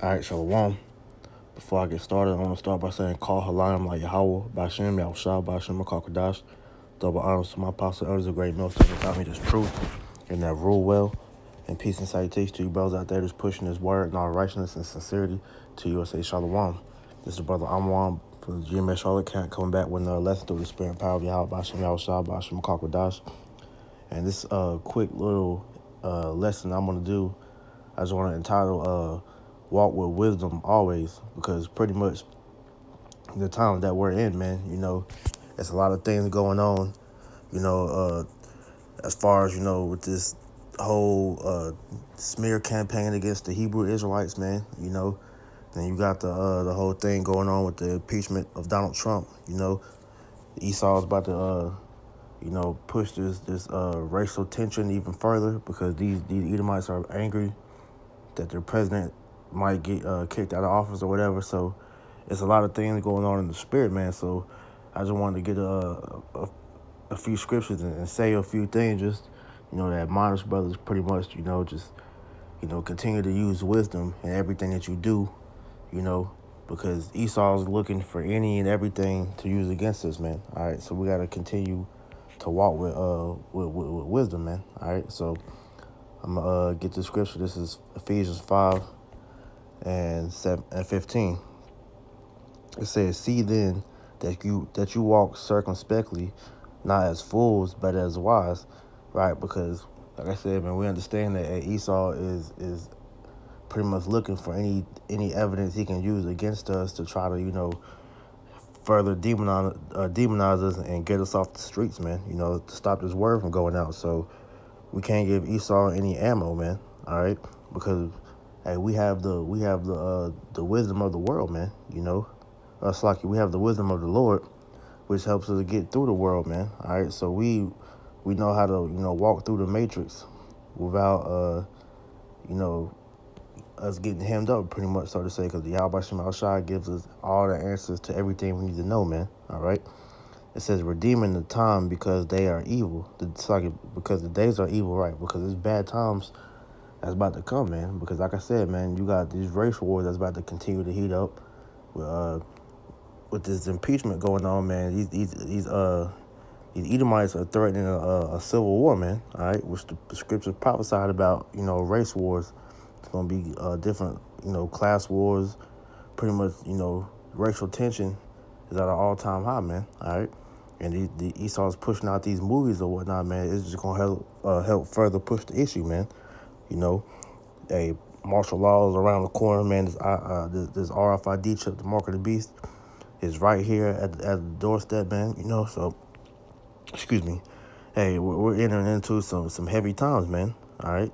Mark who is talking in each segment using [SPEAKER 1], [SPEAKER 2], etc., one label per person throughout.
[SPEAKER 1] All right, Shalom. Before I get started, I want to start by saying, Call Halayim La Yahweh, Bashem Yahushua, Bashem Makakadash. Double honors to my apostle, elders of great military that taught me this truth and that rule well. And peace and salutation to you brothers out there that's pushing this word and all righteousness and sincerity to USA Shalom. This is Brother Amwan for the GMS Charlotte Camp coming back with another lesson through the spirit and power of Yahweh, Bashem Yahushua, Bashem Makakadash. And this quick little lesson I'm going to do, I just want to entitle Walk with Wisdom Always, because pretty much the time that we're in, man, there's a lot of things going on, as far as, with this whole smear campaign against the Hebrew Israelites, man, Then you got the whole thing going on with the impeachment of Donald Trump, Esau's about to push this racial tension even further because these Edomites are angry that their president might get kicked out of office or whatever. So it's a lot of things going on in the spirit, man. So I just wanted to get a few scriptures and say a few things, just to admonish brothers, pretty much, just continue to use wisdom in everything that you do, because Esau's looking for any and everything to use against us, man. All right, so we got to continue to walk with wisdom, man. All right, so I'm gonna get the scripture. This is Ephesians 5 and 15. It says, "See then that you walk circumspectly, not as fools, but as wise." Right? Because, like I said, man, we understand that Esau is pretty much looking for any evidence he can use against us to try to further demonize us and get us off the streets, man. To stop this word from going out. So we can't give Esau any ammo, man. All right, because hey, we have the wisdom of the world, man. It's like we have the wisdom of the Lord, which helps us to get through the world, man. All right, so we know how to walk through the matrix without us getting hemmed up, pretty much, so to say, because the Yahweh Shema Shai gives us all the answers to everything we need to know, man. All right. It says, redeeming the time because they are evil. It's like because the days are evil, right? Because it's bad times that's about to come, man. Because like I said, man, you got these race wars that's about to continue to heat up with this impeachment going on, man. These Edomites are threatening a civil war, man. All right, which the scriptures prophesied about. Race wars. It's gonna be different, class wars. Pretty much, racial tension is at an all-time high, man. All right, and the Esau's pushing out these movies or whatnot, man. It's just gonna help further push the issue, man. Hey, martial law is around the corner, man. This RFID chip, the mark of the beast, is right here at the doorstep, man. So excuse me. Hey, we're entering into some heavy times, man. All right,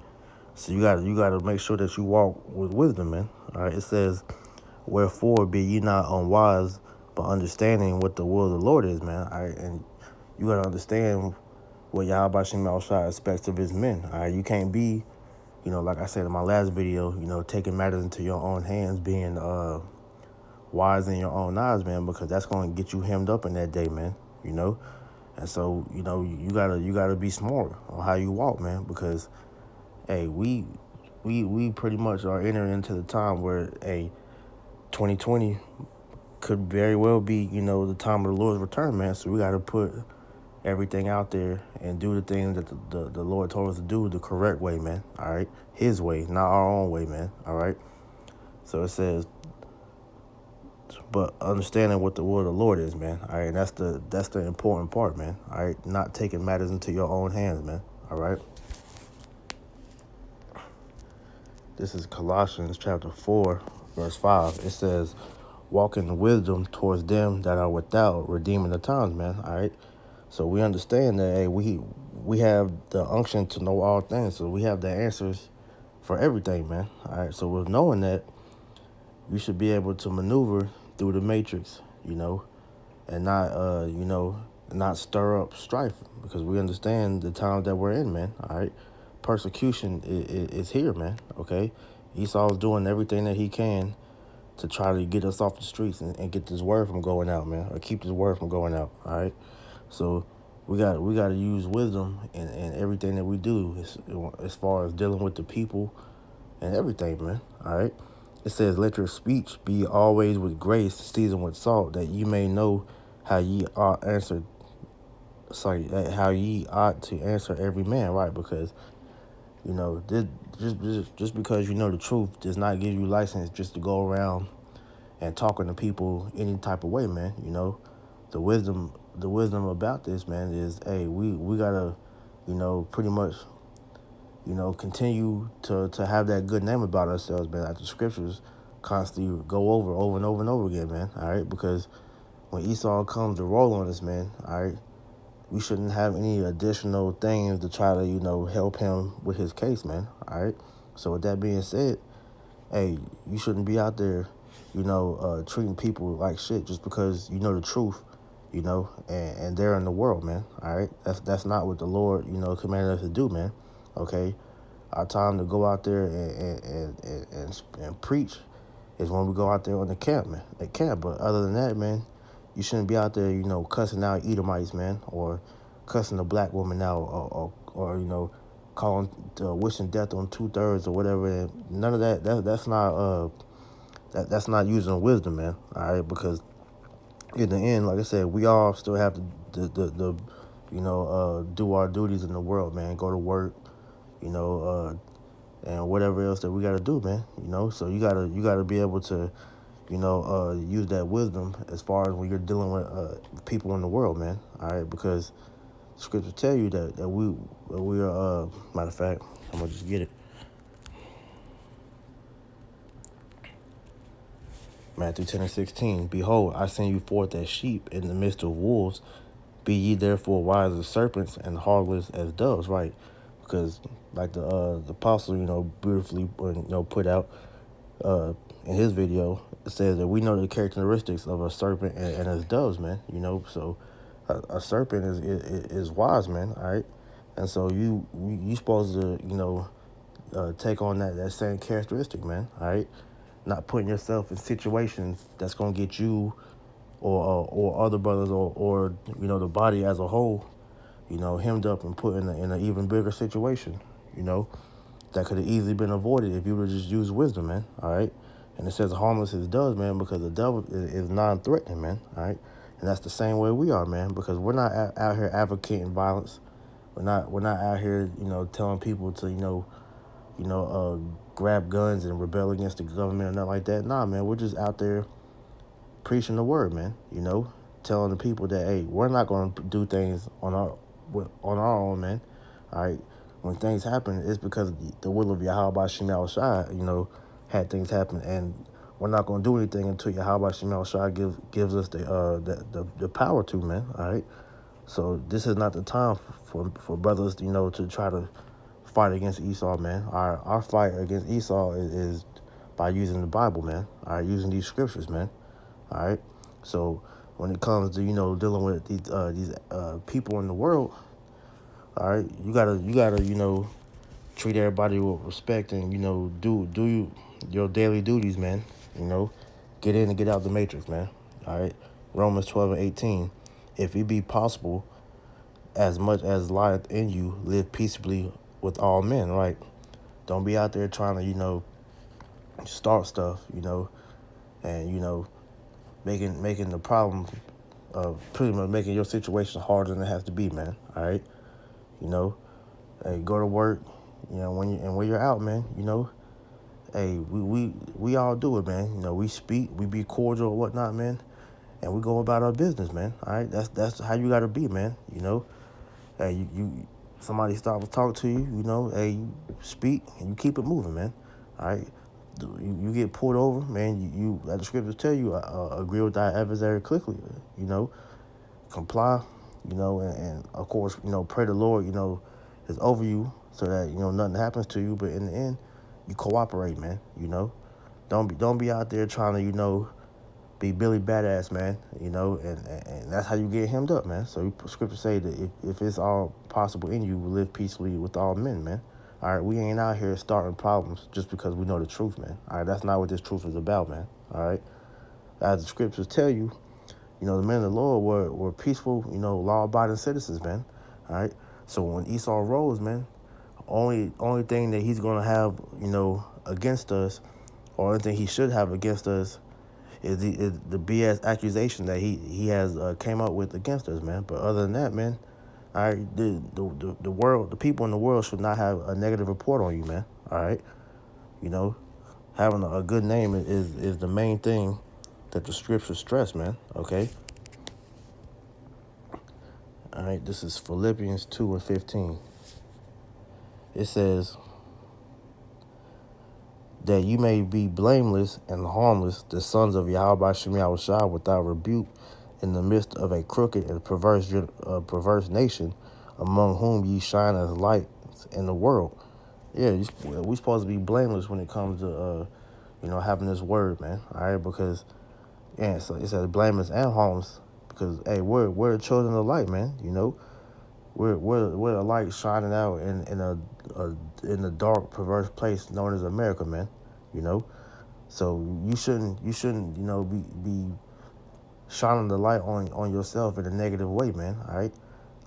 [SPEAKER 1] so you gotta make sure that you walk with wisdom, man. All right, it says, "Wherefore be ye not unwise, but understanding what the will of the Lord is," man. All right, and you gotta understand what Yahweh Shem Shai expects of his men. All right, you can't be, like I said in my last video, taking matters into your own hands, being wise in your own eyes, man, because that's going to get you hemmed up in that day, man. And so you gotta be smart on how you walk, man, because hey, we pretty much are entering into the time where 2020 could very well be the time of the Lord's return, man. So we got to put everything out there and do the things that the Lord told us to do the correct way, man. All right, His way, not our own way, man. All right. So it says, but understanding what the will of the Lord is, man. All right, and that's the important part, man. All right, not taking matters into your own hands, man. All right. This is Colossians chapter 4, verse 5. It says, walk in wisdom towards them that are without, redeeming the times, man. All right. So we understand that hey, we have the unction to know all things. So we have the answers for everything, man. All right. So with knowing that, you should be able to maneuver through the matrix, and not stir up strife, because we understand the time that we're in, man. All right. Persecution is here, man. Okay. Esau's doing everything that he can to try to get us off the streets and get this word from going out, man, or keep this word from going out. All right. So we got to use wisdom in everything that we do as far as dealing with the people and everything, man. All right. It says, "Let your speech be always with grace, seasoned with salt, that you may know how ye ought answer." Sorry, how ye ought to answer every man, right? Because this, just because you know the truth does not give you license just to go around and talking to people any type of way, man. The wisdom about this, man, is, hey, we gotta, pretty much, continue to have that good name about ourselves, man. Like the scriptures constantly go over and over and over again, man. All right, because when Esau comes to roll on us, man, all right, we shouldn't have any additional things to try to, help him with his case, man. All right. So with that being said, hey, you shouldn't be out there, treating people like shit just because you know the truth, and they're in the world, man. All right. That's not what the Lord, commanded us to do, man. Okay. Our time to go out there and preach is when we go out there on the camp, man. At camp. But other than that, man, you shouldn't be out there, cussing out Edomites, man, or cussing a black woman out, or calling, wishing death on 2/3 or whatever. And none of that. That's not that's not using wisdom, man. All right, because in the end, like I said, we all still have to do our duties in the world, man. Go to work, you know, and whatever else that we got to do, man. So you gotta be able to, use that wisdom as far as when you're dealing with people in the world, man. All right, because scripture tell you that we are. Matter of fact, I'm gonna just get it. Matthew 10:16. Behold, I send you forth as sheep in the midst of wolves. Be ye therefore wise as serpents and harmless as doves, right? Because like the apostle, beautifully put out in his video, it says that we know the characteristics of a serpent and as doves, man. So a serpent is wise, man. All right, and so you supposed to take on that same characteristic, man. All right, not putting yourself in situations that's gonna get you or other brothers or the body as a whole, hemmed up and put in an even bigger situation, that could have easily been avoided if you would just use wisdom, man. All right, and it says harmless as does, man, because the devil is non-threatening, man. All right, and that's the same way we are, man, because we're not out here advocating violence. We're not out here, telling people to, grab guns and rebel against the government or nothing like that. Nah, man, we're just out there preaching the word, man. Telling the people that, hey, we're not going to do things on our own, man. All right, when things happen, it's because the will of Yahweh Shem Shai, had things happen, and we're not going to do anything until Yahweh Shem Shai gives us the power to, man. All right, so this is not the time for brothers, to try to fight against Esau, man. Our fight against Esau is by using the Bible, man. All right, using these scriptures, man. All right, so when it comes to dealing with these people in the world, all right, you gotta treat everybody with respect and do your daily duties, man. Get in and get out the matrix, man. All right, Romans 12:18. If it be possible, as much as lieth in you, live peaceably with all men. Right, don't be out there trying to start stuff, and making the problem of pretty much making your situation harder than it has to be, man. All right, hey, go to work, when you're out, man, hey, we all do it, man. We speak, we be cordial or whatnot, man, and we go about our business, man. All right, that's how you gotta be, man. Hey, you somebody stop to talk to you, hey, you speak and you keep it moving, man. All right. You get pulled over, man. You let the scriptures tell you, agree with thy adversary quickly, comply, and of course, pray the Lord, is over you so that nothing happens to you. But in the end, you cooperate, man. Don't be out there trying to be Billy Badass, man. And that's how you get hemmed up, man. So scripture say that if it's all possible in you, live peacefully with all men, man. All right, we ain't out here starting problems just because we know the truth, man. All right, that's not what this truth is about, man. All right, as the scriptures tell you, the men of the Lord were peaceful, law-abiding citizens, man. All right, so when Esau rose, man, only thing that he's gonna have, against us or only thing he should have against us is the BS accusation that he has came up with against us, man. But other than that, man, all right, the world, the people in the world should not have a negative report on you, man. All right, you know, having a good name is the main thing that the scriptures stress, man. Okay. All right, this is Philippians 2:15. It says that you may be blameless and harmless, the sons of Yahweh Shem Yahushua, without rebuke, in the midst of a crooked and perverse nation, among whom ye shine as lights in the world. Yeah, we supposed to be blameless when it comes to having this word, man. All right, because yeah, so it says blameless and harmless because hey, we're the children of light, man. We're a light shining out in a dark, perverse place known as America, man. You know, so you shouldn't be shining the light on yourself in a negative way, man. All right,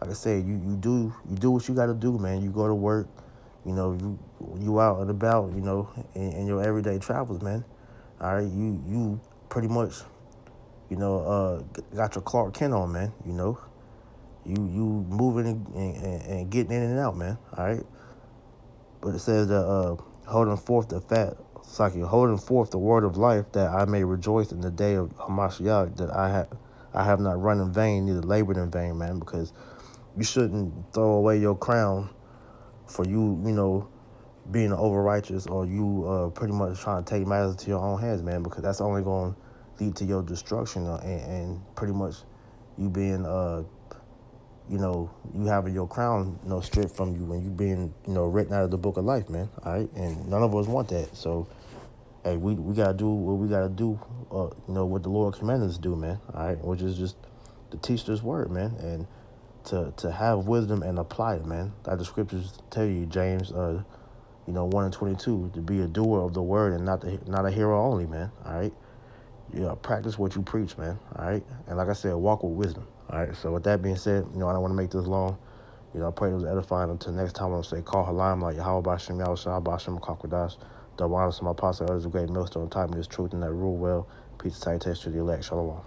[SPEAKER 1] like I said, you do what you got to do, man. You go to work, you out and about, in your everyday travels, man. All right, you pretty much, got your Clark Kent on, man. You moving and getting in and out, man. All right. But it says that holding forth holding forth the word of life, that I may rejoice in the day of Hamashiach, that I have not run in vain, neither labored in vain, man. Because you shouldn't throw away your crown for being over righteous, or you pretty much trying to take matters into your own hands, man. Because that's only going to lead to your destruction, and pretty much you being you having your crown, stripped from you, and you being, written out of the book of life, man. All right, and none of us want that. So, hey, we gotta do what we gotta do. What the Lord commanded us to do, man. All right, which is just to teach this word, man, and to have wisdom and apply it, man. Like the scriptures tell you, James, 1:22, to be a doer of the word and not a hearer only, man. All right. Yeah, practice what you preach, man. All right. And like I said, walk with wisdom. All right. So with that being said, I don't want to make this long. I pray it was edifying. Until next time, I'm going to say, call halam like Yahweh Bashem Yahushua Bashem Kakwadash. Double honor to my apostle, others of great millstone, taught me this truth and that rule well. Peace and salutation to the elect. Shalom.